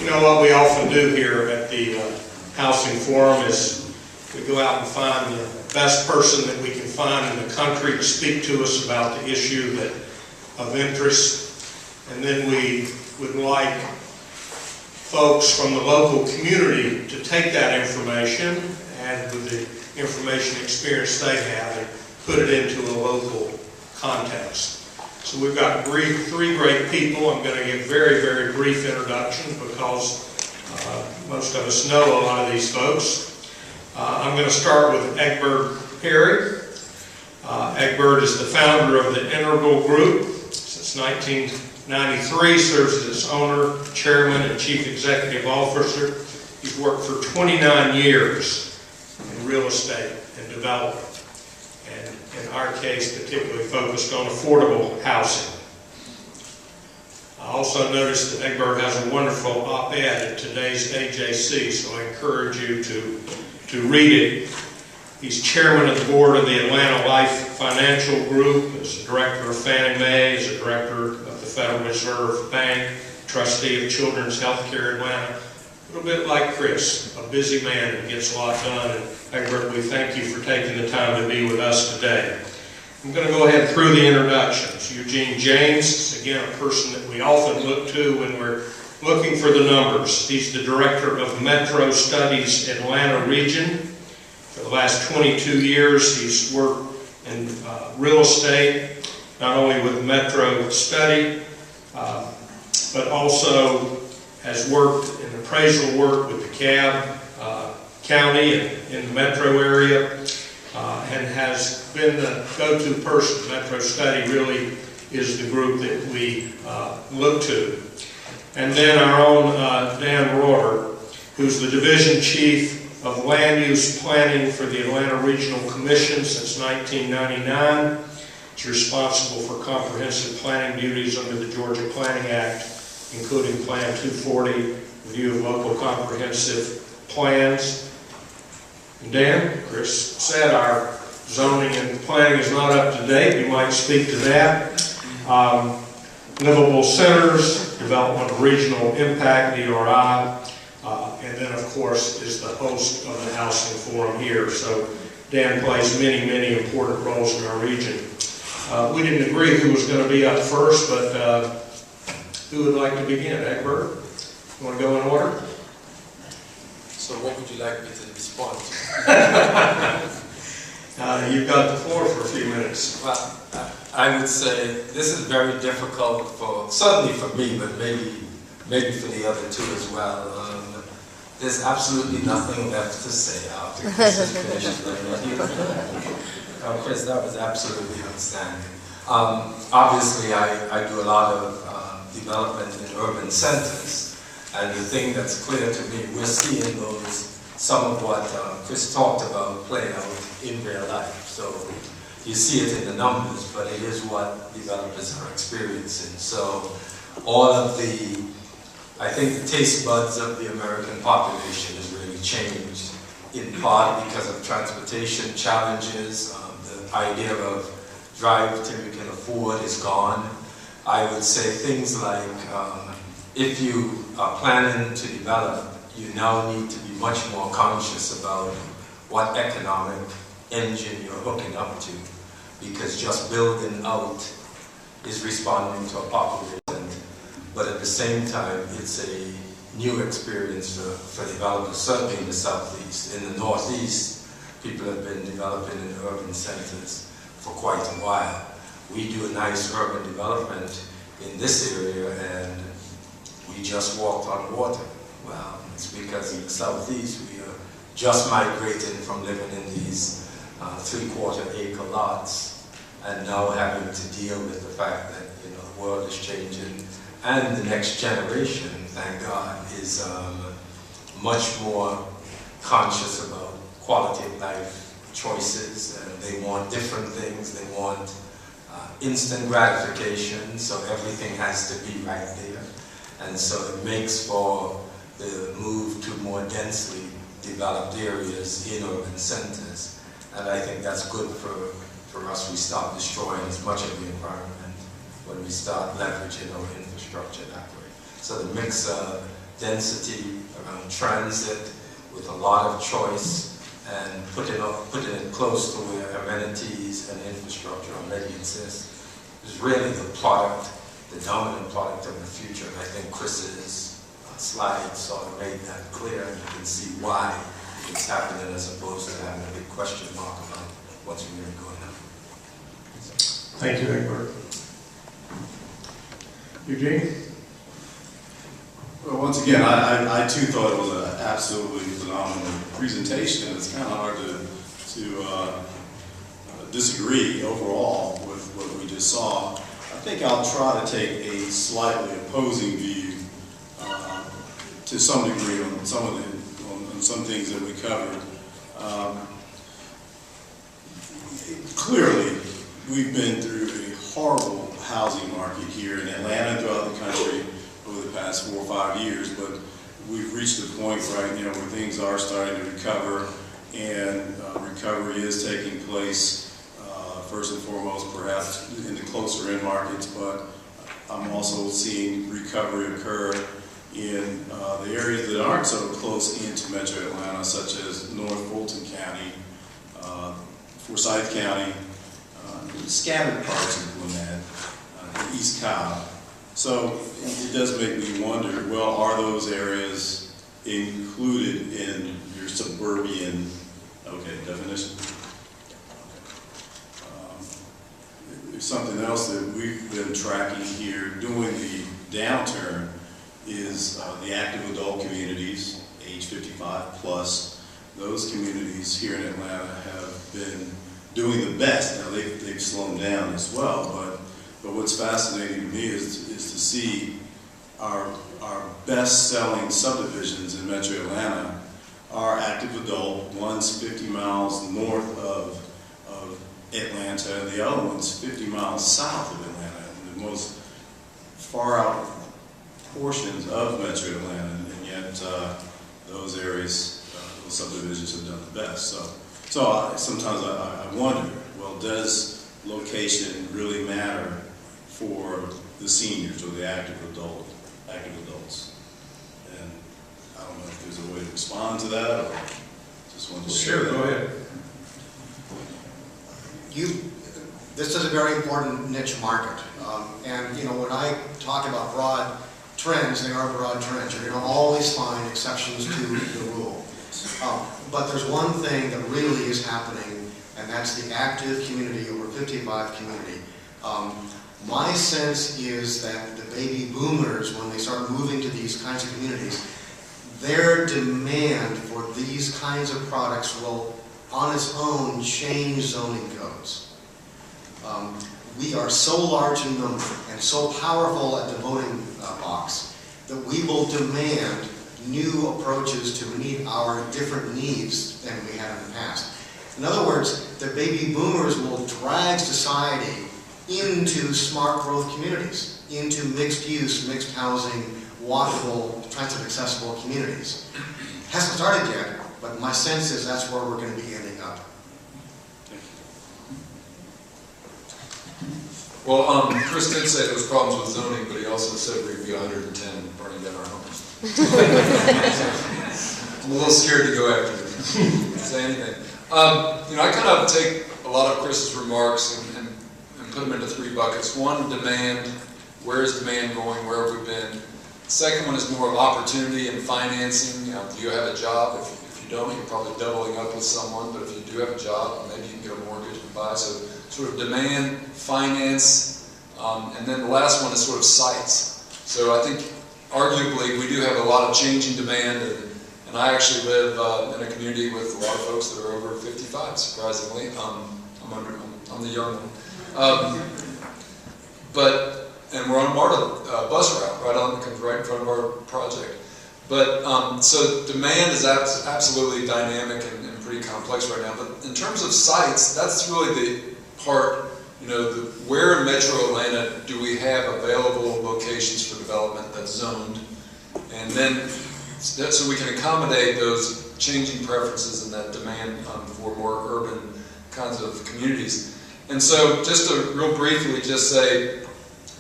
You know what we often do here at the Housing Forum is we go out and find the best person that we can find in the country to speak to us about the issue of interest. And then we would like folks from the local community to take that information and with the information experience they have and put it into a local context. So we've got three great people. I'm going to give very, very brief introductions because most of us know a lot of these folks. I'm going to start with Egbert Perry. Egbert is the founder of the Integral Group. Since 1993, serves as its owner, chairman, and chief executive officer. He's worked for 29 years in real estate and development. And in our case, particularly focused on affordable housing. I also noticed that Egbert has a wonderful op-ed at today's AJC, so I encourage you to read it. He's chairman of the board of the Atlanta Life Financial Group, is a director of Fannie Mae, is a director of the Federal Reserve Bank, trustee of Children's Healthcare Atlanta. A little bit like Chris, a busy man who gets a lot done. And Egbert, we thank you for taking the time to be with us today. I'm going to go ahead through the introductions. Eugene James is again a person that we often look to when we're looking for the numbers. He's the director of Metro Studies Atlanta region. For the last 22 years, he's worked in real estate, not only with Metro Study, but also has worked in appraisal work with the Cobb County and in the metro area, and has been the go-to person. Metro Study really is the group that we look to. And then our own Dan Reuter, who's the division chief of land use planning for the Atlanta Regional Commission since 1999. He's responsible for comprehensive planning duties under the Georgia Planning Act, including Plan 240, review of local comprehensive plans. And Dan, Chris said our zoning and planning is not up to date. We might speak to that. Livable centers, development of regional impact, DRI, and then of course is the host of the Housing Forum here. So Dan plays many, many important roles in our region. We didn't agree who was going to be up first, but who would like to begin? Egbert? You want to go in order? So what would you like me to respond to? You've got the floor for a few minutes. Well, I would say this is very difficult certainly for me, but maybe for the other two as well. There's absolutely nothing left to say after Chris is finished. Chris, that was absolutely outstanding. Obviously, I do a lot of development in urban centers, and the thing that's clear to me, we're seeing some of what Chris talked about play out in real life. So you see it in the numbers, but it is what developers are experiencing. So all of I think the taste buds of the American population has really changed, in part because of transportation challenges. The idea of drive till you can afford is gone. I would say things like, if you are planning to develop, you now need to be much more conscious about what economic engine you're hooking up to, because just building out is responding to a population. But at the same time, it's a new experience for developers, certainly in the Southeast. In the Northeast, people have been developing in urban centers for quite a while. We do a nice urban development in this area, and we just walked on water. Well, it's because in the Southeast, we are just migrating from living in these 3/4 acre lots, and now having to deal with the fact that the world is changing. And the next generation, thank God, is much more conscious about quality of life choices, and they want different things. They want instant gratification, so everything has to be right there. And so it makes for the move to more densely developed areas in urban centers. And I think that's good for us. We start destroying as much of the environment when we start leveraging our infrastructure that way. So the mix density, around transit, with a lot of choice, and putting it close to where amenities and infrastructure already exist is really the product, the dominant product of the future. And I think Chris's slide sort of made that clear, and you can see why it's happening as opposed to having a big question mark about what's really going on. Thank you, Egbert. Eugene? Well, once again, I too thought it was an absolutely phenomenal presentation. It's kind of hard to disagree overall with what we just saw. I think I'll try to take a slightly opposing view to some degree on some things that we covered. Clearly, we've been through a horrible housing market here in Atlanta and throughout the country over the past 4 or 5 years, but we've reached a point right now where things are starting to recover, and recovery is taking place, first and foremost perhaps in the closer end markets, but I'm also seeing recovery occur in the areas that aren't so close into Metro Atlanta, such as North Fulton County, Forsyth County, scattered parts of Gwinnett, East Cobb. So it does make me wonder, well, are those areas included in your suburban, definition? There's something else that we've been tracking here during the downturn is the active adult communities, age 55 plus. Those communities here in Atlanta have been doing the best. Now they've slowed down as well, but what's fascinating to me is to see our best-selling subdivisions in Metro Atlanta are active adult, one's 50 miles north of Atlanta, and the other one's 50 miles south of Atlanta, and the most far out portions of Metro Atlanta, and yet those areas, those subdivisions have done the best. So sometimes I wonder, well, does location really matter for the seniors or the active adults? And I don't know if there's a way to respond to that, or just want to share that. Sure, go ahead. This is a very important niche market, and when I talk about broad trends, they are broad trends. You're going to always find exceptions to the rule. But there's one thing that really is happening, and that's the active community, over 55 community. My sense is that the baby boomers, when they start moving to these kinds of communities, their demand for these kinds of products will, on its own, change zoning codes. We are so large in number and so powerful at the voting box that we will demand new approaches to meet our different needs than we had in the past. In other words, the baby boomers will drag society into smart growth communities, into mixed use, mixed housing, walkable, transit accessible communities. Hasn't started yet, but my sense is that's where we're going to be ending up. Well, Chris did say there was problems with zoning, but he also said we'd be 110 burning down our homes. I'm a little scared to go after him, say anything. I kind of take a lot of Chris's remarks and put them into 3 buckets. One, demand. Where is demand going? Where have we been? The second one is more of opportunity and financing. Do you have a job? If you don't, you're probably doubling up with someone, but if you do have a job, maybe you can get a mortgage and buy. So sort of demand, finance, and then the last one is sort of sites. So I think arguably we do have a lot of changing demand, and I actually live in a community with a lot of folks that are over 55, surprisingly. I'm the young one. And we're on a MARTA bus route, comes right in front of our project. But so demand is absolutely dynamic and pretty complex right now. But in terms of sites, that's really the part, where in Metro Atlanta do we have available locations for development that's zoned? And then, so we can accommodate those changing preferences and that demand for more urban kinds of communities. And so just to real briefly just say,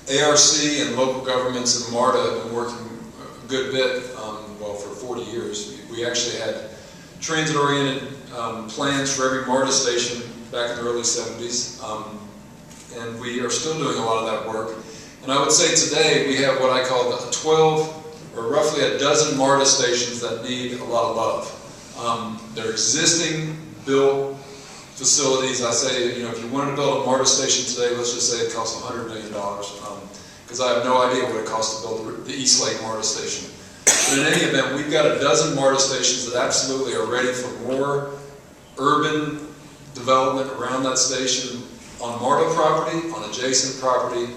ARC and local governments and MARTA have been working a good bit, well, for 40 years. We actually had transit-oriented plans for every MARTA station back in the early 70s, and we are still doing a lot of that work. And I would say today we have what I call the 12, or roughly a dozen MARTA stations that need a lot of love. They're existing built facilities. I say, if you wanted to build a MARTA station today, let's just say it costs $100 million, because I have no idea what it costs to build the East Lake MARTA station. But in any event, we've got a dozen MARTA stations that absolutely are ready for more urban development around that station on MARTA property, on adjacent property.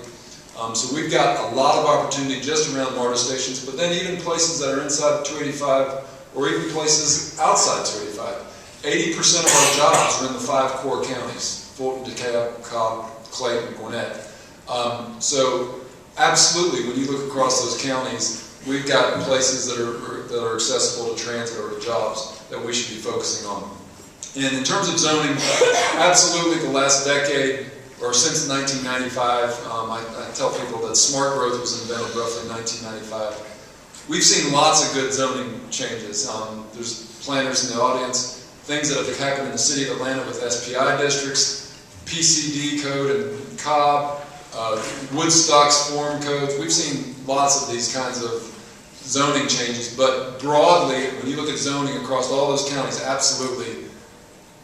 So we've got a lot of opportunity just around MARTA stations, but then even places that are inside 285 or even places outside 285. 80% of our jobs are in the 5 core counties: Fulton, DeKalb, Cobb, Clayton, Gwinnett. So absolutely, when you look across those counties, we've got places that are accessible to transit or to jobs that we should be focusing on. And in terms of zoning, absolutely the last decade, or since 1995, I tell people that smart growth was invented roughly in 1995. We've seen lots of good zoning changes. There's planners in the audience, things that have happened in the city of Atlanta with SPI districts, PCD code in Cobb, Woodstock's form codes. We've seen lots of these kinds of zoning changes, but broadly, when you look at zoning across all those counties, absolutely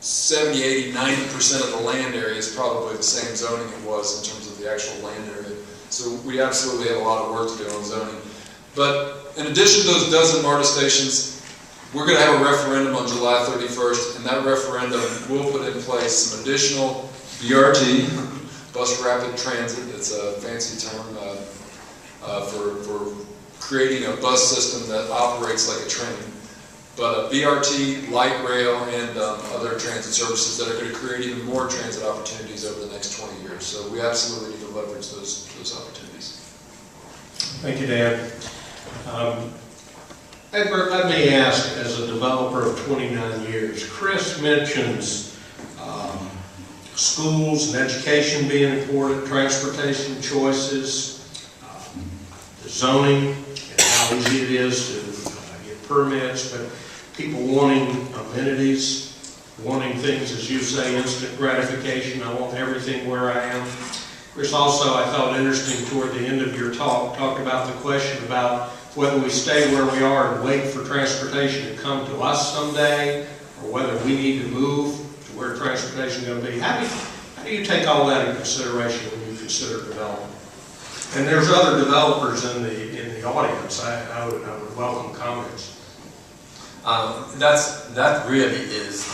70, 80, 90% of the land area is probably the same zoning it was in terms of the actual land area. So we absolutely have a lot of work to do on zoning. But in addition to those dozen MARTA stations, we're going to have a referendum on July 31st, and that referendum will put in place some additional BRT, bus rapid transit. It's a fancy term for creating a bus system that operates like a train. But a BRT, light rail, and other transit services that are going to create even more transit opportunities over the next 20 years. So we absolutely need to leverage those opportunities. Thank you, Dan. Egbert, let me ask, as a developer of 29 years, Chris mentions schools and education being important, transportation choices, the zoning, and how easy it is to get permits, but people wanting amenities, wanting things, as you say, instant gratification. I want everything where I am. Chris, also, I thought interesting toward the end of your talk, talked about the question about whether we stay where we are and wait for transportation to come to us someday, or whether we need to move to where transportation is going to be. How do you take all that into consideration when you consider development? And there's other developers in the audience. I would welcome comments. That really is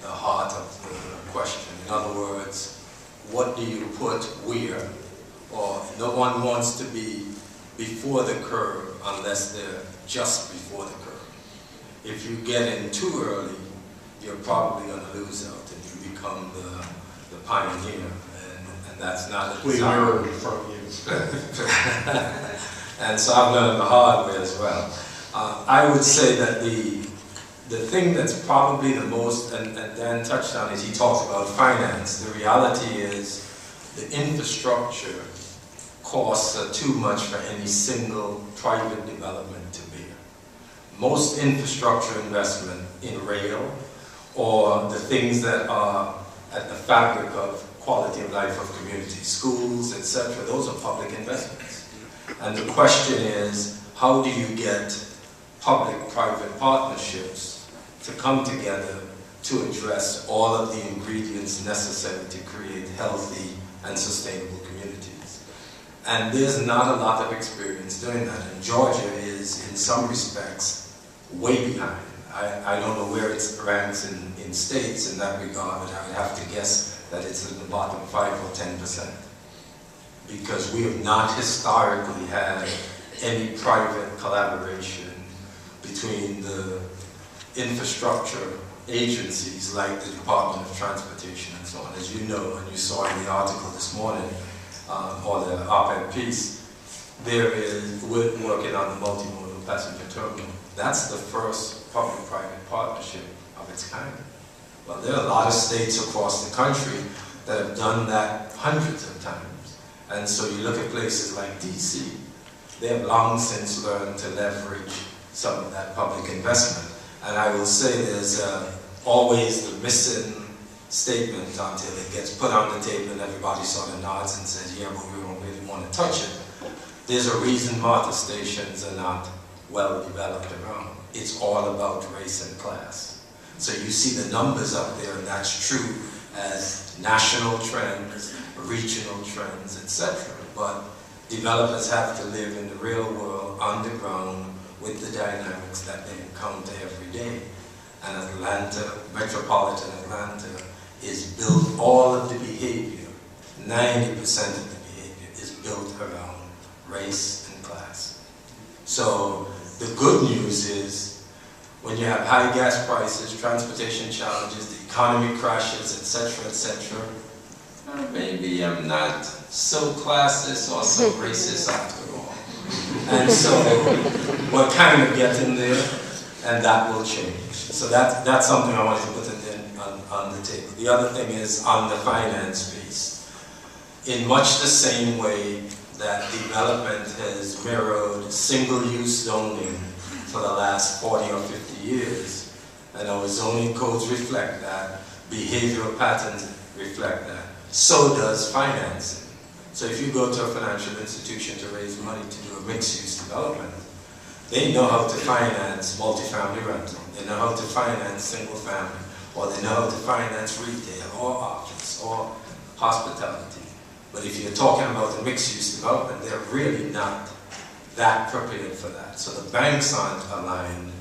the heart of the question. In other words, what do you put where? Or no one wants to be before the curve unless they're just before the curve. If you get in too early, you're probably going to lose out and you become the pioneer, and that's not a desire. We learned from you. And so I've learned the hard way as well. I would say that the thing that's probably the most, and Dan touched on it, he talked about finance. The reality is the infrastructure costs are too much for any single private development to bear. Most infrastructure investment in rail or the things that are at the fabric of quality of life of communities, schools, etc., those are public investments. And the question is, how do you get public-private partnerships to come together to address all of the ingredients necessary to create healthy and sustainable communities? And there's not a lot of experience doing that. And Georgia is, in some respects, way behind. I don't know where it ranks in states in that regard, but I would have to guess that it's in the bottom 5 or 10%. Because we have not historically had any private collaboration between the infrastructure agencies like the Department of Transportation and so on. As you know, and you saw in the article this morning, or the op-ed piece, we're working on the multimodal passenger terminal. That's the first public-private partnership of its kind. Well, there are a lot of states across the country that have done that hundreds of times. And so you look at places like DC, they have long since learned to leverage some of that public investment. And I will say there's always the missing statement until it gets put on the table and everybody sort of nods and says, yeah, but we don't really want to touch it. There's a reason MARTA stations are not well developed around. It's all about race and class. So you see the numbers up there, and that's true as national trends, regional trends, etc. But developers have to live in the real world, on the ground, with the dynamics that they encounter every day. And Atlanta, metropolitan Atlanta, is built, all of the behavior, 90% of the behavior is built around race and class. So the good news is, when you have high gas prices, transportation challenges, the economy crashes, etc., maybe I'm not so classist or so racist after all. And so we're kind of getting there, and that will change. So that's something I wanted to put on the table. The other thing is on the finance piece. In much the same way that development has mirrored single-use zoning for the last 40 or 50 years, and our zoning codes reflect that, behavioral patterns reflect that, so does financing. So if you go to a financial institution to raise money to do a mixed-use development, they know how to finance multifamily rental, they know how to finance single family, or they know how to finance retail, or office, or hospitality. But if you're talking about a mixed-use development, they're really not that prepared for that. So the banks aren't aligned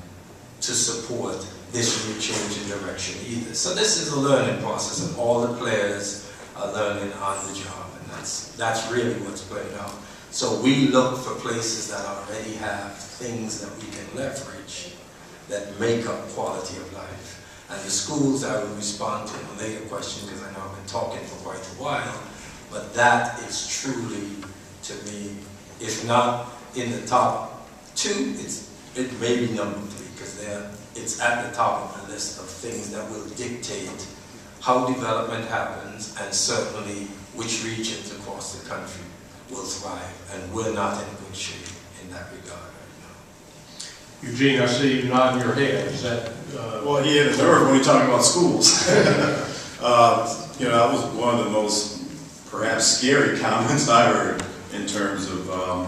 to support this new change in direction either. So this is a learning process, and all the players are learning on the job, and that's really what's playing out. So we look for places that already have things that we can leverage that make up quality of life. And the schools, I will respond to in a later question because I know I've been talking for quite a while, but that is truly, to me, if not in the top two, it may be number three, because it's at the top of the list of things that will dictate how development happens, and certainly which regions across the country will thrive. And we're not in good shape in that regard right now. Eugene, I see you nodding your head. Is that? Well, he had a nerve when he talked about schools. That was one of the most perhaps scary comments I heard in terms of, I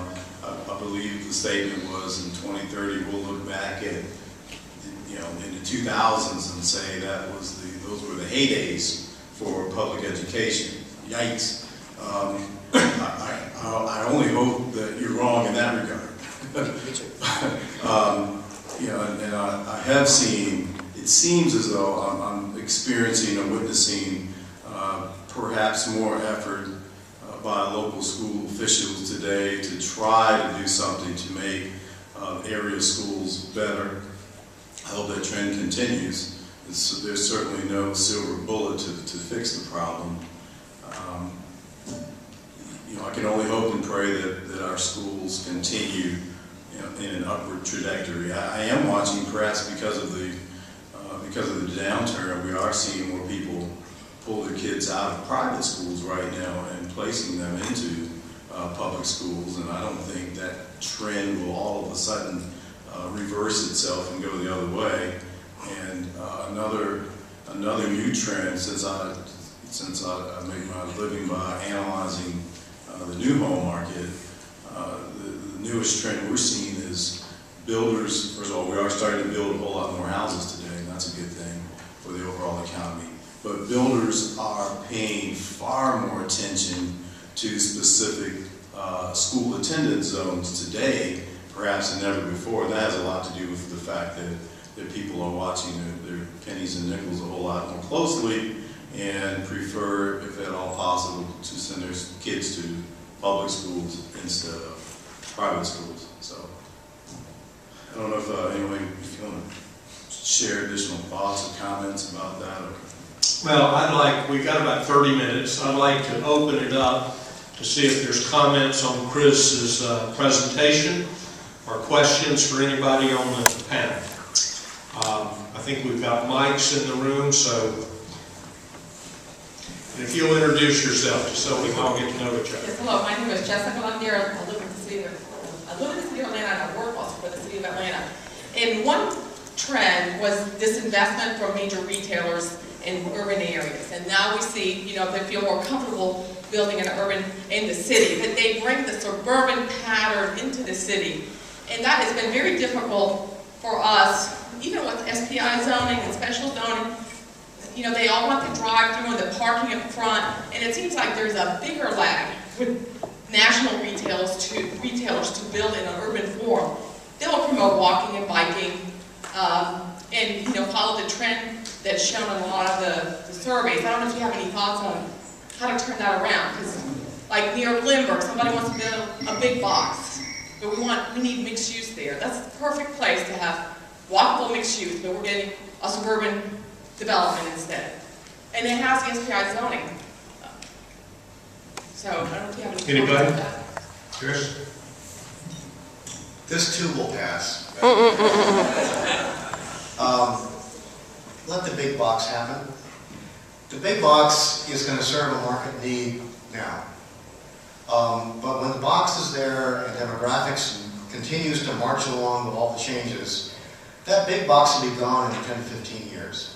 believe the statement was in 2030, we'll look back at, in the 2000s and say those were the heydays for public education. Yikes. I only hope that you're wrong in that regard. And I have seen, it seems as though I'm experiencing or witnessing perhaps more effort by local school officials today to try to do something to make area schools better. I hope that trend continues. There's certainly no silver bullet to fix the problem. I can only hope and pray that our schools continue in an upward trajectory. I am watching, perhaps because of the downturn, we are seeing more people pull their kids out of private schools right now and placing them into public schools, and I don't think that trend will all of a sudden reverse itself and go the other way. And another new trend, since I make my living by analyzing the new home market, the newest trend we're seeing is builders. First of all, we are starting to build a whole lot more houses today, and that's a good thing for the overall economy. But builders are paying far more attention to specific school attendance zones today, perhaps than ever before. That has a lot to do with the fact that people are watching their pennies and nickels a whole lot more closely and prefer, if at all possible, to send their kids to public schools instead of private schools. So I don't know if you want to share additional thoughts or comments about that. Well, we've got about 30 minutes. I'd like to open it up to see if there's comments on Chris's presentation or questions for anybody on the panel. I think we've got mics in the room, so if you'll introduce yourself, just so we can all get to know each other. Yes, hello, my name is Jessica. I'm there a little trend was disinvestment from major retailers in urban areas. And now we see, you know, they feel more comfortable building in the city, that they bring the suburban pattern into the city. And that has been very difficult for us, even with SPI zoning and special zoning. You know, they all want the drive-through and the parking up front, and it seems like there's a bigger lag with national retailers to build in an urban form. They'll promote walking and biking, and, you know, follow the trend that's shown in a lot of the surveys. I don't know if you have any thoughts on how to turn that around, because like near Lindbergh, somebody wants to build a big box, but we need mixed use there. That's the perfect place to have walkable mixed use, but we're getting a suburban development instead. And it has the SPI zoning. So I don't know if you have any comments on that. Chris? This too will pass. Let the big box happen. The big box is going to serve a market need now. But when the box is there and demographics continues to march along with all the changes, that big box will be gone in 10 to 15 years.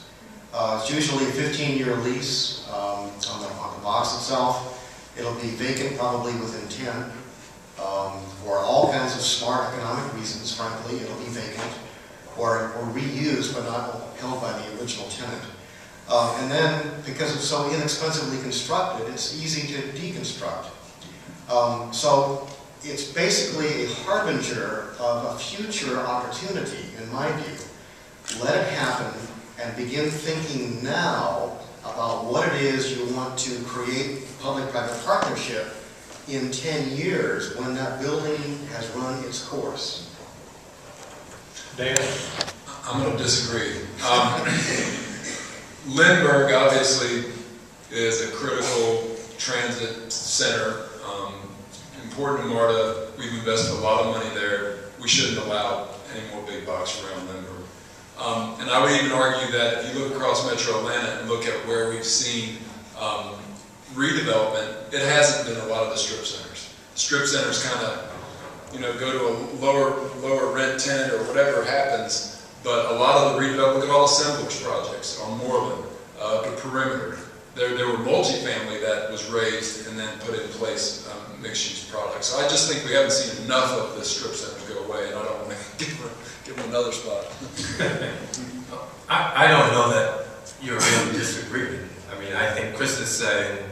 It's usually a 15-year lease on the box itself. It'll be vacant probably within 10. For all kinds of smart economic reasons, frankly, it'll be vacant or reused but not held by the original tenant. And then, because it's so inexpensively constructed, it's easy to deconstruct. So it's basically a harbinger of a future opportunity, in my view. Let it happen and begin thinking now about what it is you want to create public-private partnership in 10 years when that building has run its course. Dan? I'm going to disagree. Lindbergh obviously is a critical transit center, important to MARTA. We've invested a lot of money there. We shouldn't allow any more big box around Lindbergh. And I would even argue that if you look across Metro Atlanta and look at where we've seen redevelopment, it hasn't been a lot of the strip centers. Strip centers kind of, you know, go to a lower rent tenant or whatever happens, but a lot of the redevelopment, look at all assemblage projects on Moreland, the perimeter. There were multifamily that was raised and then put in place mixed-use products. So I just think we haven't seen enough of the strip centers go away, and I don't want to give them another spot. I don't know that you're really disagreeing. I mean, I think Chris is saying,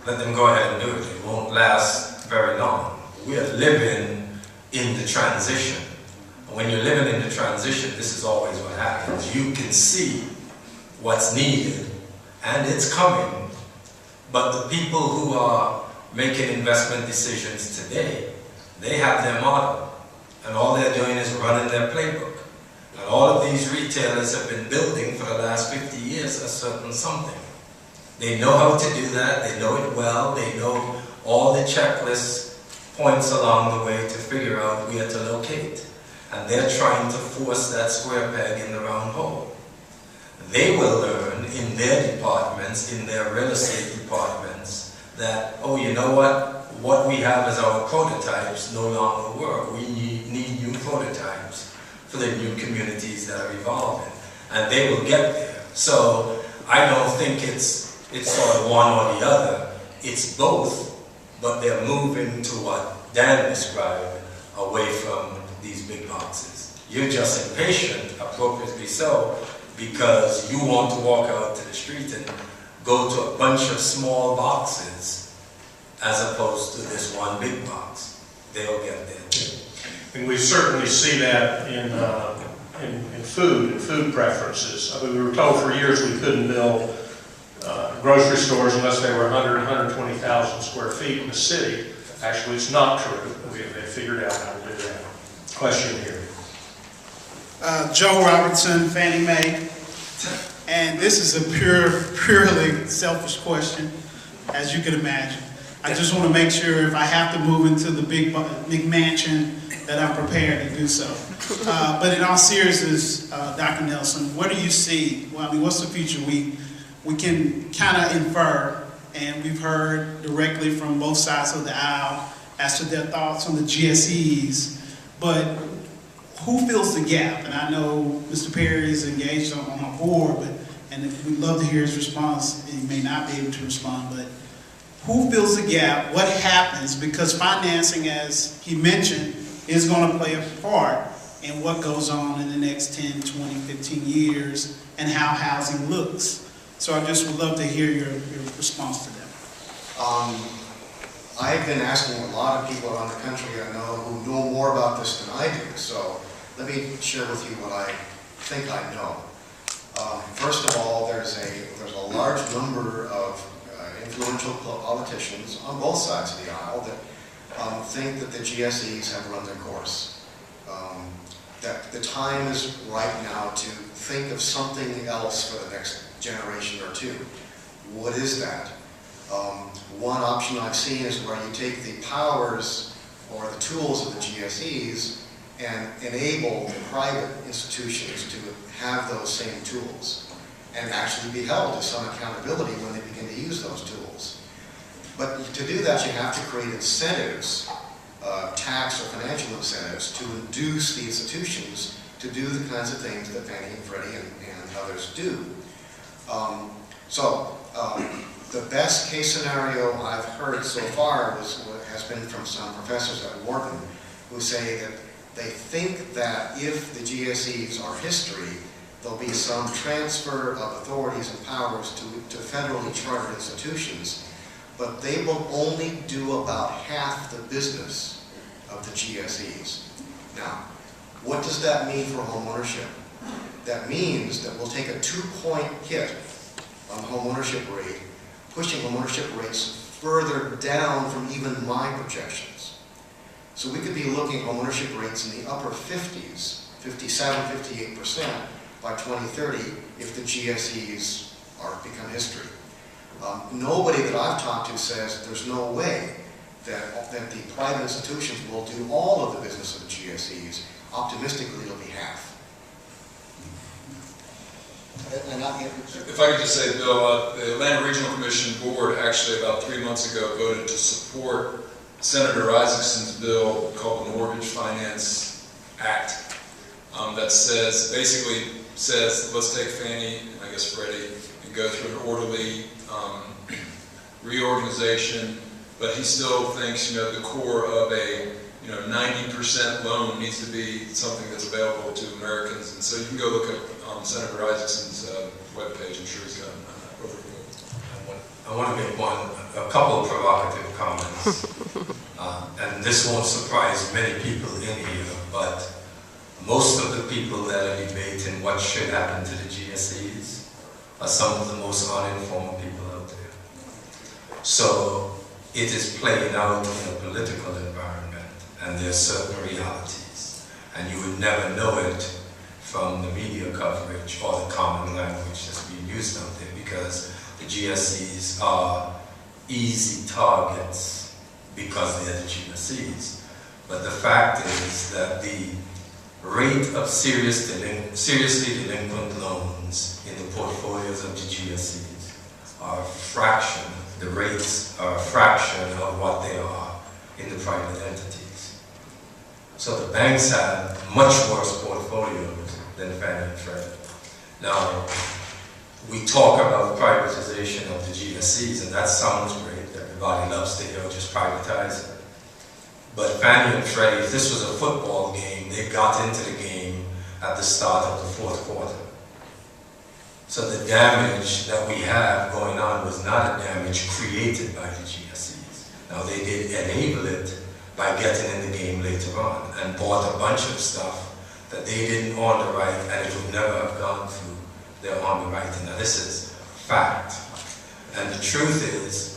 let them go ahead and do it. It won't last very long. We are living in the transition. When you're living in the transition, this is always what happens. You can see what's needed, and it's coming, but the people who are making investment decisions today, they have their model, and all they're doing is running their playbook. And all of these retailers have been building for the last 50 years a certain something. They know how to do that, they know it well, they know all the checklist points along the way to figure out where to locate. And they're trying to force that square peg in the round hole. They will learn in their departments, in their real estate departments, that, oh, you know what we have as our prototypes no longer work. We need new prototypes for the new communities that are evolving. And they will get there. So I don't think it's sort of one or the other. It's both, but they're moving to what Dan described, away from these big boxes. You're just impatient, appropriately so, because you want to walk out to the street and go to a bunch of small boxes as opposed to this one big box. They'll get there too. And we certainly see that in food preferences. I mean, we were told for years we couldn't build grocery stores unless they were 100, 120,000 square feet in the city. Actually, it's not true. They figured out how to do that. Question here. Joe Robertson, Fannie Mae. And this is a purely selfish question, as you can imagine. I just want to make sure if I have to move into the big mansion that I'm prepared to do so. But in all seriousness, Dr. Nelson, what do you see? Well, I mean, what's the future? We can kind of infer, and we've heard directly from both sides of the aisle as to their thoughts on the GSEs, but who fills the gap? And I know Mr. Perry is engaged on our board, and we'd love to hear his response. He may not be able to respond, but who fills the gap? What happens? Because financing, as he mentioned, is going to play a part in what goes on in the next 10, 20, 15 years and how housing looks. So I just would love to hear your response to that. I've been asking a lot of people around the country I know who know more about this than I do, so let me share with you what I think I know. First of all, there's a large number of influential politicians on both sides of the aisle that think that the GSEs have run their course. That the time is right now to think of something else for the next generation or two. What is that? One option I've seen is where you take the powers or the tools of the GSEs and enable the private institutions to have those same tools and actually be held to some accountability when they begin to use those tools. But to do that, you have to create incentives, tax or financial incentives, to induce the institutions to do the kinds of things that Fannie and Freddie and others do. The best case scenario I've heard so far has been from some professors at Wharton who say that they think that if the GSEs are history, there'll be some transfer of authorities and powers to federally chartered institutions, but they will only do about half the business of the GSEs. Now, what does that mean for homeownership? That means that we'll take a 2-point hit on the homeownership rate, pushing homeownership rates further down from even my projections. So we could be looking at homeownership rates in the upper 50s, 57, 58% by 2030 if the GSEs become history. Nobody that I've talked to says there's no way that the private institutions will do all of the business of the GSEs. Optimistically, it'll be half. If I could just say, Bill, the Atlanta Regional Commission Board actually about 3 months ago voted to support Senator Isaacson's bill called the Mortgage Finance Act that basically says, let's take Fannie and I guess Freddie and go through an orderly reorganization, but he still thinks, the core of a 90% loan needs to be something that's available to Americans. And so you can go look at Senator Isaacson's webpage. I'm sure he's got an overview. I want to make a couple of provocative comments. And this won't surprise many people in here, but most of the people that are debating what should happen to the GSEs are some of the most uninformed people out there. So it is playing out in a political environment, and there are certain realities, and you would never know it from the media coverage or the common language that's being used out there, because the GSEs are easy targets because they're the GSEs. But the fact is that the rate of seriously delinquent loans in the portfolios of the GSEs are a fraction. The rates are a fraction of what they are in the private entities. So the banks have much worse portfolios than Fannie and Freddie. Now, we talk about privatization of the GSEs, and that sounds great. Everybody loves to hear just privatize it. But Fannie and Freddie, if this was a football game, they got into the game at the start of the fourth quarter. So the damage that we have going on was not a damage created by the GSEs. Now they did enable it by getting in the game later on and bought a bunch of stuff that they didn't underwrite, and it would never have gone through their underwriting. Now this is fact. And the truth is,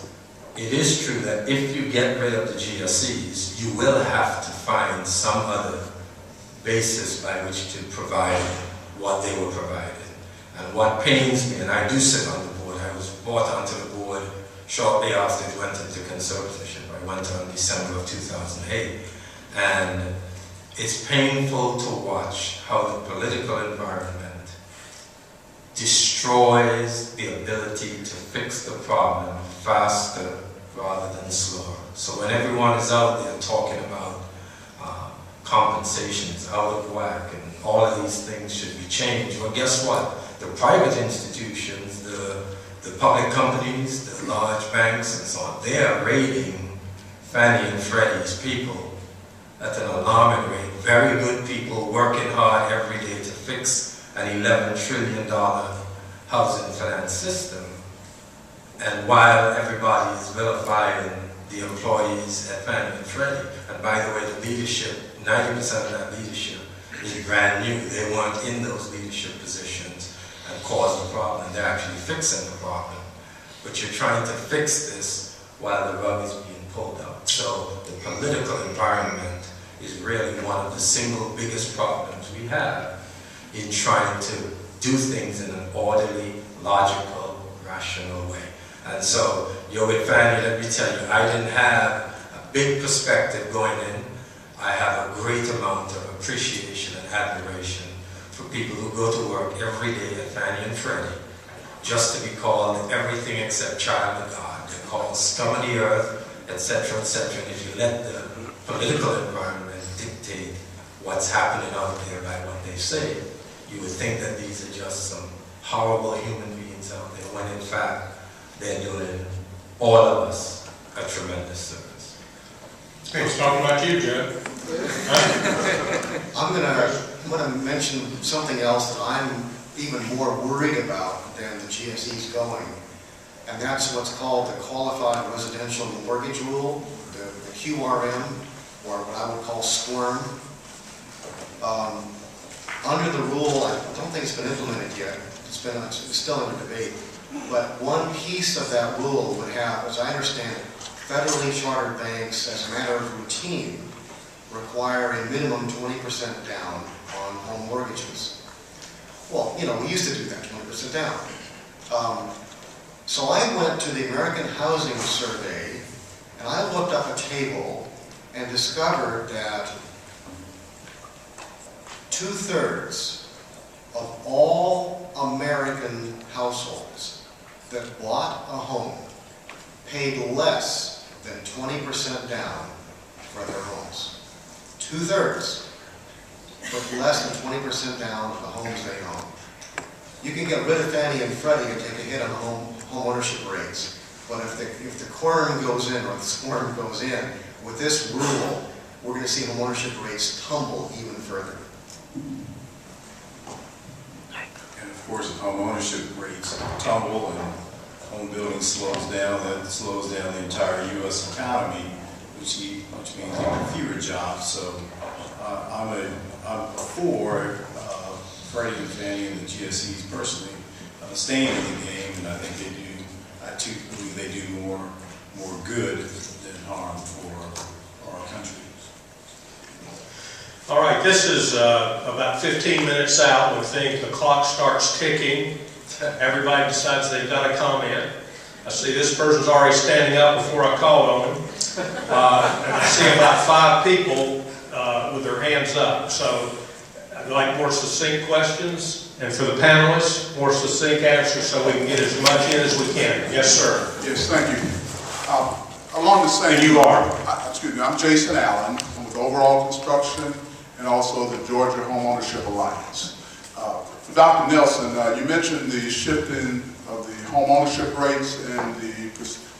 it is true that if you get rid of the GSEs, you will have to find some other basis by which to provide what they were providing. And what pains me, and I do sit on the board, I was brought onto the board shortly after it went into conservatorship. I went on December of 2008. And it's painful to watch how the political environment destroys the ability to fix the problem faster rather than slower. So when everyone is out there talking about compensation is out of whack and all of these things should be changed. Well, guess what? The private institutions, the public companies, the large banks and so on, they are raiding Fannie and Freddie's people at an alarming rate. Very good people working hard every day to fix an $11 trillion housing finance system. And while everybody is vilifying the employees at Fannie and Freddie, and by the way, the leadership, 90% of that leadership is brand new. They weren't in those leadership positions and caused the problem. They're actually fixing the problem. But you're trying to fix this while the rug is being pulled out. So the political environment is really one of the single biggest problems we have in trying to do things in an orderly, logical, rational way. And so, you're with Fannie, let me tell you, I didn't have a big perspective going in. I have a great amount of appreciation and admiration for people who go to work every day at Fannie and Freddie just to be called everything except child of God. They're called scum of the earth, etc., etc. And if you let the political environment dictate what's happening out there by what they say, you would think that these are just some horrible human beings out there, when in fact, they're doing all of us a tremendous service. Hey, it's talking about you, Joe. I'm gonna mention something else that I'm even more worried about than the GSE's going, and that's what's called the Qualified Residential Mortgage Rule, the QRM, or what I would call SQUIRM. Under the rule, I don't think it's been implemented yet. It's still under debate. But one piece of that rule would have, as I understand it, federally chartered banks, as a matter of routine, require a minimum 20% down on home mortgages. Well, you know, we used to do that, 20% down. So I went to the American Housing Survey, and I looked up a table and discovered that 2/3 of all American households that bought a home paid less than 20% down for their homes. 2/3 put less than 20% down on the homes they own. You can get rid of Fannie and Freddie and take a hit on home ownership rates, but if the QRM goes in or the SQUIRM goes in, with this rule, we're going to see home ownership rates tumble even further. And of course, if home ownership rates tumble and home building slows down, that slows down the entire U.S. economy, which means even fewer jobs. So I'm for Freddie and Fannie and the GSEs personally staying in the game, and I think they do. I too believe they do more good than harm for our country. All right, this is about 15 minutes out when the clock starts ticking. Everybody decides they've got a comment. I see this person's already standing up before I called on him. And I see about 5 people with their hands up. So I'd like more succinct questions. And for the panelists, more succinct answers so we can get as much in as we can. Yes, sir. Yes, thank you. Along the same... And you are? Excuse me, I'm Jason Allen. I'm with Overall Construction and also the Georgia Homeownership Alliance. For Dr. Nelson, you mentioned the shifting of the home ownership rates and the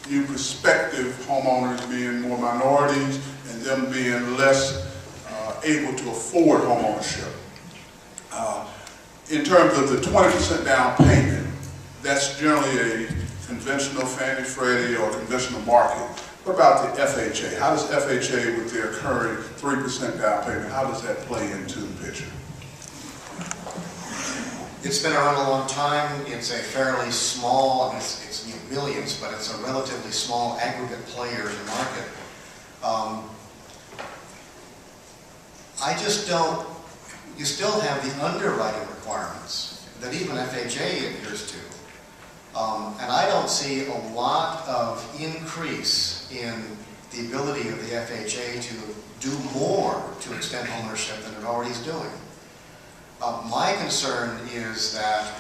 new prospective homeowners being more minorities and them being less able to afford home ownership. In terms of the 20% down payment, that's generally a conventional Fannie Freddie or conventional market. What about the FHA? How does FHA, with their current 3% down payment, how does that play into the picture? It's been around a long time. It's a fairly small, it's millions, but it's a relatively small aggregate player in the market. I just don't, you still have the underwriting requirements that even FHA adheres to. And I don't see a lot of increase in the ability of the FHA to do more to extend homeownership than it already is doing. My concern is that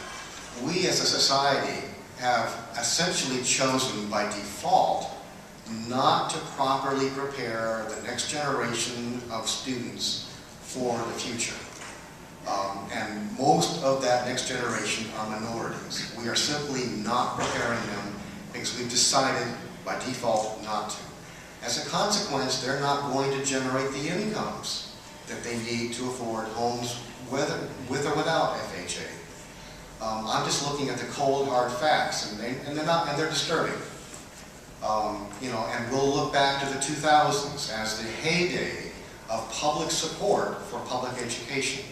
we as a society have essentially chosen by default not to properly prepare the next generation of students for the future. And most of that next generation are minorities. We are simply not preparing them because we've decided by default not to. As a consequence, they're not going to generate the incomes that they need to afford homes with or without FHA. I'm just looking at the cold hard facts, and they're disturbing. And we'll look back to the 2000s as the heyday of public support for public education.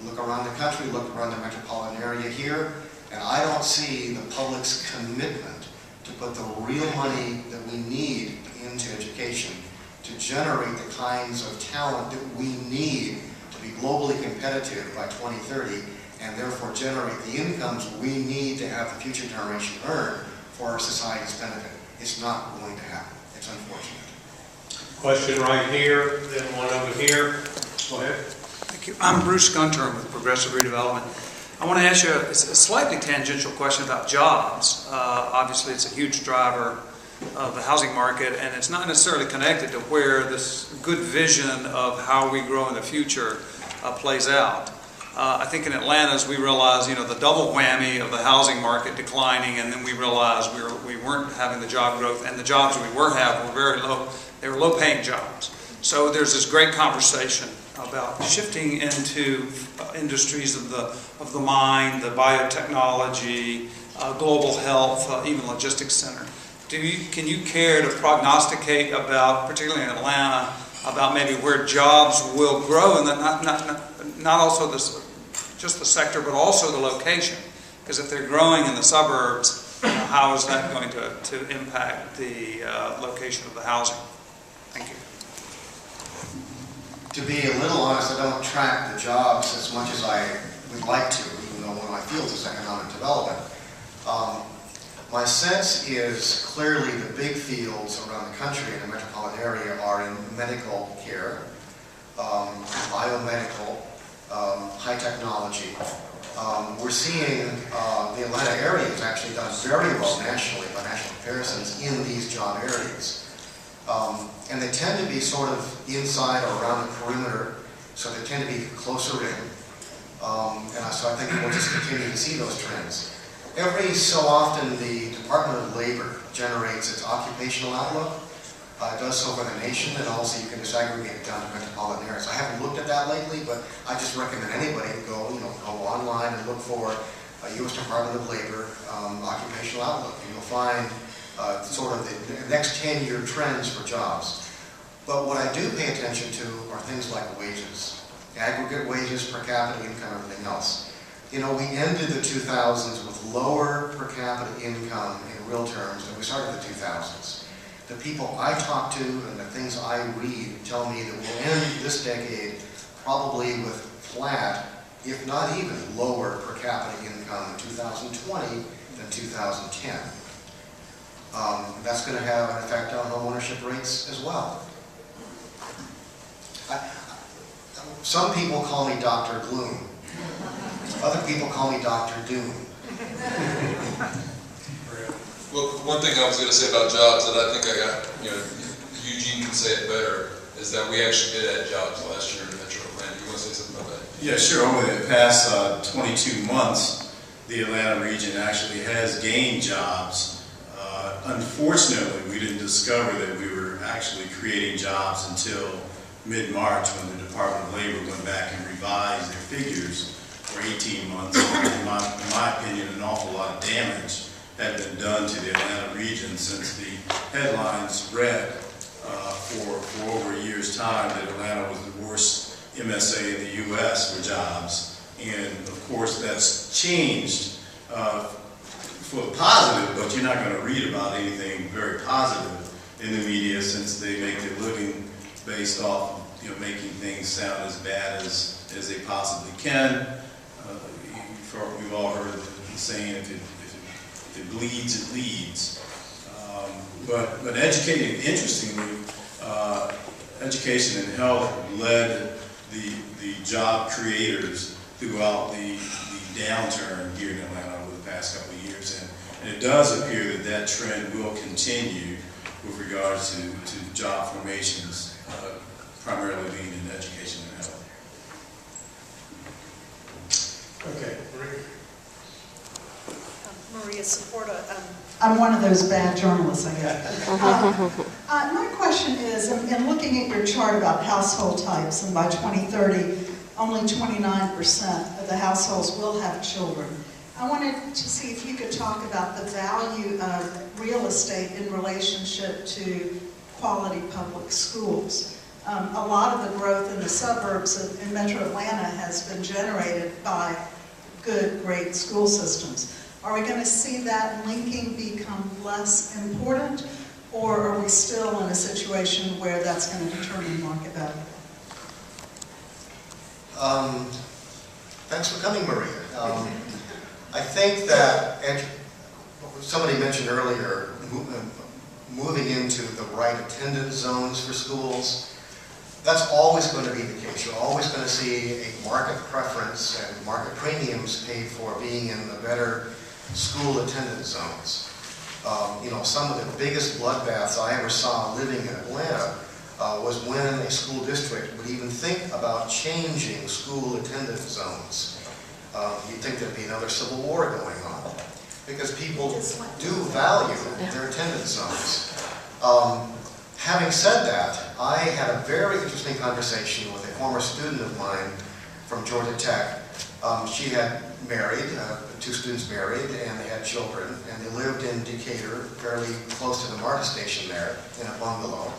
Look around the country, look around the metropolitan area here, and I don't see the public's commitment to put the real money that we need into education to generate the kinds of talent that we need to be globally competitive by 2030, and therefore generate the incomes we need to have the future generation earn for our society's benefit. It's not going to happen. It's unfortunate. Question right here, then one over here. Go ahead. Thank you. I'm Bruce Gunter with Progressive Redevelopment. I want to ask you a slightly tangential question about jobs. Obviously, it's a huge driver of the housing market, and it's not necessarily connected to where this good vision of how we grow in the future plays out. I think in Atlanta, as we realized, the double whammy of the housing market declining, and then we realized we weren't having the job growth, and the jobs we were having were very low. They were low-paying jobs. So there's this great conversation about shifting into industries of the mind, the biotechnology, global health, even logistics center. Can you care to prognosticate about, particularly in Atlanta, about maybe where jobs will grow, and not also just the sector, but also the location? Because if they're growing in the suburbs, how is that going to impact the location of the housing? Thank you. To be a little honest, I don't track the jobs as much as I would like to, even though one of my fields is economic development. My sense is clearly the big fields around the country in the metropolitan area are in medical care, biomedical, high technology. We're seeing the Atlanta area has actually done very well nationally by national comparisons in these job areas. And they tend to be sort of inside or around the perimeter, so they tend to be closer in. So I think we'll just continue to see those trends. Every so often, the Department of Labor generates its occupational outlook. It does so for the nation, and also you can disaggregate it down to metropolitan areas. I haven't looked at that lately, but I just recommend anybody go online and look for U.S. Department of Labor occupational outlook, and you'll find sort of the next 10-year trends for jobs. But what I do pay attention to are things like wages, aggregate wages, per capita income, everything else. We ended the 2000s with lower per capita income in real terms than we started the 2000s. The people I talk to and the things I read tell me that we'll end this decade probably with flat, if not even lower per capita income in 2020 than 2010. That's going to have an effect on home ownership rates as well. Some people call me Dr. Gloom. Other people call me Dr. Doom. Well, one thing I was going to say about jobs that I think Eugene can say it better, is that we actually did add jobs last year in Metro Atlanta. You want to say something about that? Yeah, sure. Over the past 22 months, the Atlanta region actually has gained jobs. Unfortunately, we didn't discover that we were actually creating jobs until mid-March, when the Department of Labor went back and revised their figures for 18 months. In my opinion, an awful lot of damage had been done to the Atlanta region since the headlines read for over a year's time that Atlanta was the worst MSA in the U.S. for jobs. And of course, that's changed for the positive, but you're not going to read about anything very positive in the media, since they make their living based off of making things sound as bad as they possibly can. We've all heard the saying, if it bleeds, it leads. But educating, interestingly, education and health led the job creators throughout the downturn here in Atlanta over the past couple of years. And it does appear that trend will continue with regards to job formations, primarily being in education and health. Maria Supporta. I'm one of those bad journalists, I guess. My question is, in looking at your chart about household types, and by 2030, only 29% of the households will have children. I wanted to see if you could talk about the value of real estate in relationship to quality public schools. A lot of the growth in the suburbs in Metro Atlanta has been generated by good, great school systems. Are we going to see that linking become less important, or are we still in a situation where that's going to determine market value? Thanks for coming, Maria. I think that somebody mentioned earlier moving into the right attendance zones for schools. That's always going to be the case. You're always going to see a market preference and market premiums paid for being in the better school attendance zones. Some of the biggest bloodbaths I ever saw living in Atlanta was when a school district would even think about changing school attendance zones. You'd think there'd be another civil war going on, because people do value their attendance zones. Having said that, I had a very interesting conversation with a former student of mine from Georgia Tech. She had married, two students married, and they had children, and they lived in Decatur, fairly close to the MARTA station there, in a bungalow.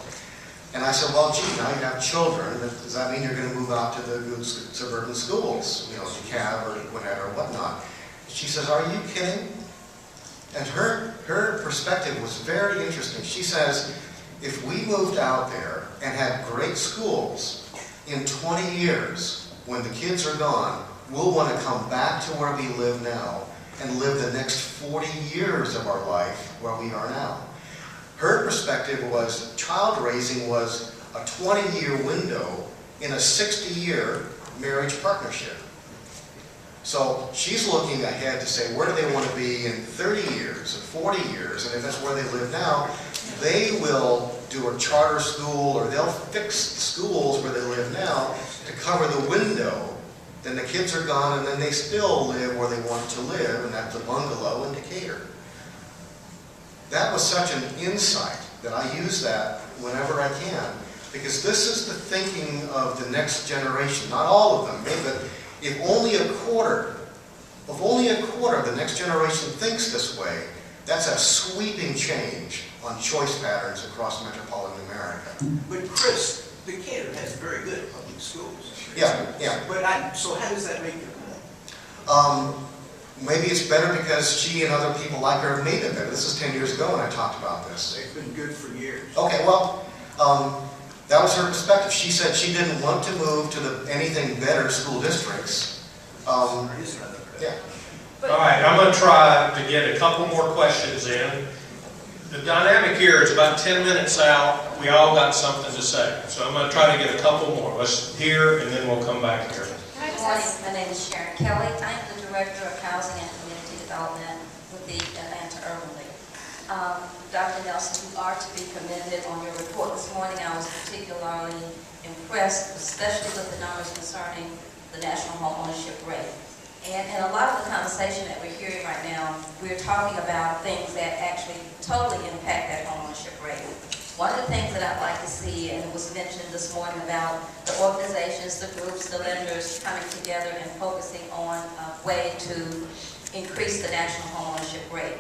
And I said, well, gee, now you have children, does that mean you're going to move out to the good suburban schools, DeKalb or whatever, whatnot? She says, are you kidding? And her perspective was very interesting. She says, if we moved out there and had great schools, in 20 years, when the kids are gone, we'll want to come back to where we live now and live the next 40 years of our life where we are now. Her perspective was child raising was a 20-year window in a 60-year marriage partnership. So she's looking ahead to say, where do they want to be in 30 years and 40 years? And if that's where they live now, they will do a charter school, or they'll fix schools where they live now to cover the window. Then the kids are gone, and then they still live where they want to live, and that's a bungalow in Decatur. That was such an insight that I use that whenever I can, because this is the thinking of the next generation. Not all of them, maybe, if only a quarter of the next generation thinks this way, that's a sweeping change on choice patterns across metropolitan America. But Chris, Decatur has very good public schools. Yeah. But so how does that make your point? Maybe it's better because she and other people like her have made it better. This is 10 years ago when I talked about this. They've been good for years. Okay, well, that was her perspective. She said she didn't want to move to anything better school districts. Yeah. All right, I'm going to try to get a couple more questions in. The dynamic here is about 10 minutes out. We all got something to say. So I'm going to try to get a couple more. Let's hear, and then we'll come back here. Good morning. My name is Sharon Kelly. I'm the Director of Housing and Community Development with the Atlanta Urban League. Dr. Nelson, you are to be commended on your report this morning. I was particularly impressed, especially with the numbers concerning the national homeownership rate. And in a lot of the conversation that we're hearing right now, we're talking about things that actually totally impact that homeownership rate. One of the things that I'd like to see, and it was mentioned this morning about the organizations, the groups, the lenders coming together and focusing on a way to increase the national homeownership rate.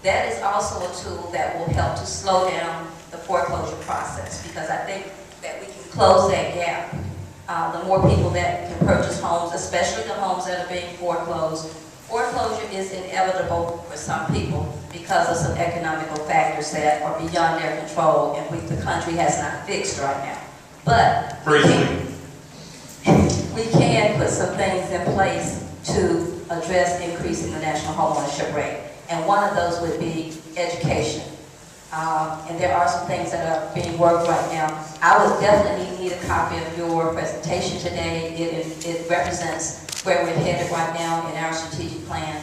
That is also a tool that will help to slow down the foreclosure process, because I think that we can close that gap. The more people that can purchase homes, especially the homes that are being foreclosed. Foreclosure is inevitable for some people because of some economical factors that are beyond their control and the country has not fixed right now. But we can put some things in place to address increasing the national homeownership rate. And one of those would be education. And there are some things that are being worked right now. I would definitely need a copy of your presentation today. It represents where we're headed right now in our strategic plan.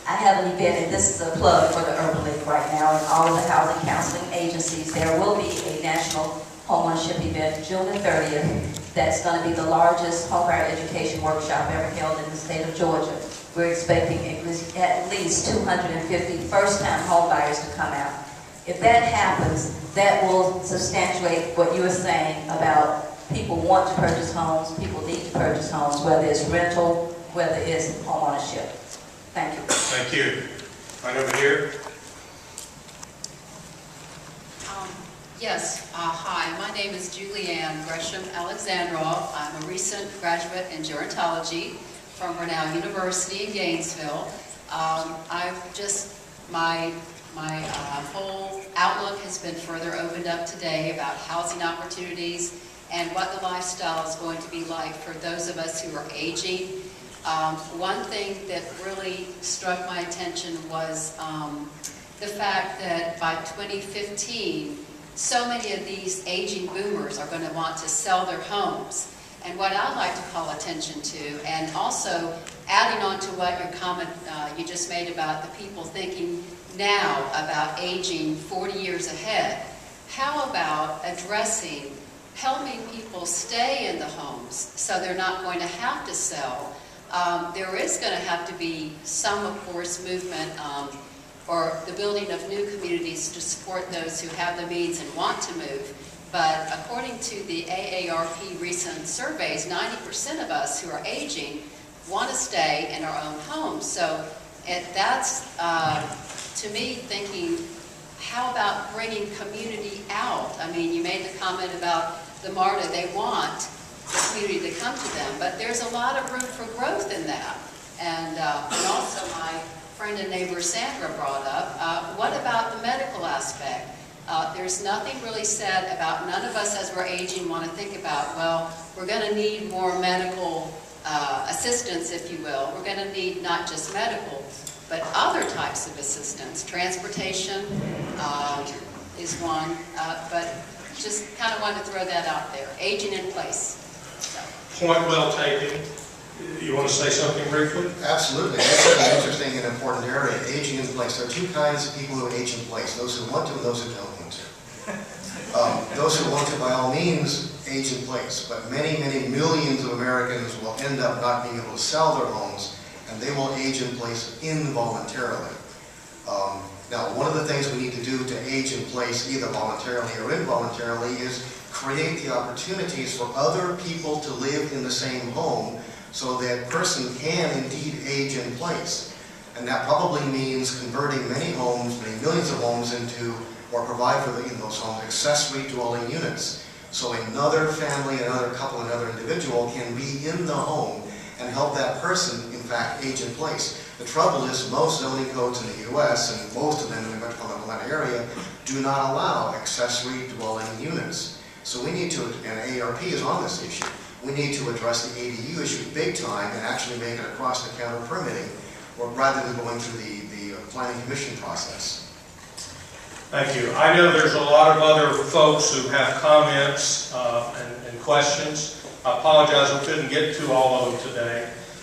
I have an event, and this is a plug for the Urban League right now, and all of the housing counseling agencies. There will be a national homeownership event, June the 30th. That's going to be the largest homebuyer education workshop ever held in the state of Georgia. We're expecting at least 250 first-time homebuyers to come out. If that happens, that will substantiate what you were saying about people want to purchase homes, people need to purchase homes, whether it's rental, whether it's homeownership. Thank you. Thank you. Right over here. Yes, hi, my name is Julianne Gresham Alexandrov. I'm a recent graduate in gerontology from Grinnell University in Gainesville. My whole outlook has been further opened up today about housing opportunities and what the lifestyle is going to be like for those of us who are aging. One thing that really struck my attention was the fact that by 2015, so many of these aging boomers are going to want to sell their homes. And what I'd like to call attention to, and also adding on to what your comment you just made about the people thinking now about aging 40 years ahead, how about addressing helping people stay in the homes so they're not going to have to sell? There is going to have to be some, of course, movement or the building of new communities to support those who have the means and want to move. But according to the AARP recent surveys, 90% of us who are aging want to stay in our own homes. So that's, to me, thinking, how about bringing community out? I mean, you made the comment about the MARTA, they want the community to come to them, but there's a lot of room for growth in that. And also my friend and neighbor Sandra brought up, what about the medical aspect? There's nothing really said about, none of us as we're aging want to think about, well, we're going to need more medical assistance, if you will. We're going to need not just medical, but other types of assistance. Transportation is one, but just kind of wanted to throw that out there. Aging in place. So. Point well taken. You want to say something briefly? Absolutely. That's an interesting and important area. Aging in place. There are two kinds of people who age in place. Those who want to and those who don't want to. Those who want to, by all means, age in place. But many, many millions of Americans will end up not being able to sell their homes, and they will age in place involuntarily. Now, one of the things we need to do to age in place, either voluntarily or involuntarily, is create the opportunities for other people to live in the same home so that person can indeed age in place. And that probably means converting many homes, many millions of homes into, or provide for in those homes, accessory dwelling units. So another family, another couple, another individual can be in the home and help that person, in fact, age in place. The trouble is most zoning codes in the U.S., and most of them in the metropolitan Atlanta area, do not allow accessory dwelling units. So we need to, and AARP is on this issue, we need to address the ADU issue big time and actually make it across-the-counter permitting, or rather than going through the planning commission process. Thank you. I know there's a lot of other folks who have comments and questions. I apologize we couldn't get to all of them today.